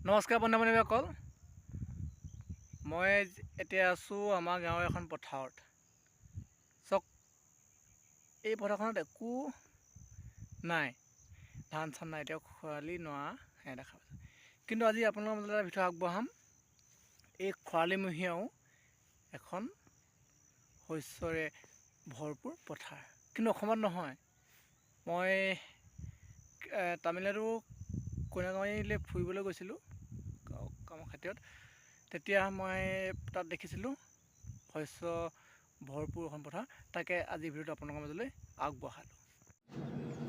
নমস্কাৰ বন্ধু-বান্ধৱীসকল, মই এতিয়া আছোঁ আমাৰ গাঁৱৰ এখন পথাৰত। চাওক, এই পথাৰখনত একো নাই, ধান চান নাই, এতিয়া খৰালি নৰা দেখা পাইছোঁ। কিন্তু আজি আপোনালোকৰ মাজলৈ এটা ভিডিঅ' আগবঢ়াম। এই খৰালিমহীয়াও এখন শস্যৰে ভৰপূৰ পথাৰ, কিন্তু অসমত নহয়। মই তামিলনাডু কন্যাকুমাৰীলৈ ফুৰিবলৈ গৈছিলোঁ কামৰ খাতিৰত। তেতিয়া মই তাত দেখিছিলোঁ শস্য ভৰপূৰ এখন পথাৰ। তাকে আজি ভিডিঅ'টো আপোনালোকৰ মাজলৈ আগবঢ়ালোঁ।